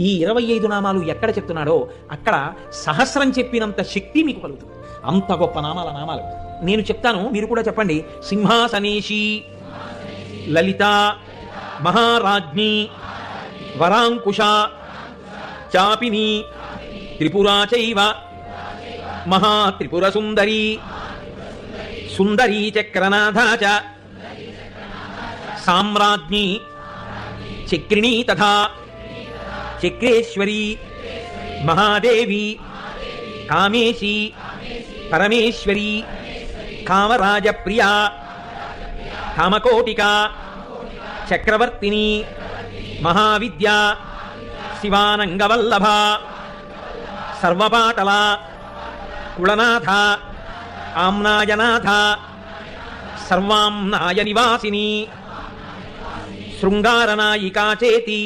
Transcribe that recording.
ఈ 25 నామాలు ఎక్కడ చెప్తున్నాడో అక్కడ సహస్రం చెప్పినంత శక్తి మీకు కలుగుతుంది. అంత గొప్ప నామాలు నేను చెప్తాను, మీరు కూడా చెప్పండి. సింహాసనేషి, లలిత, మహారాజ్ఞి, వరాంకుశ, చాపిని, త్రిపురా చైవ, మహాత్రిపుర సుందరి, సుందరీ చక్రనాథ చ, సామ్రాజ్ఞి, చక్రిణీ తథా చక్రేశ్వరి, మహాదేవి, కామేశి, పరమేశ్వరి, కామరాజప్రియ, కామకోటిక, చక్రవర్తిని, మహావిద్య, శివానంగవల్లభ, సర్వపాటల, కుళనాథ, ఆమ్నాయనాథ, సర్వాంనాయ నివాసిని, శృంగారనాయికా చేతి,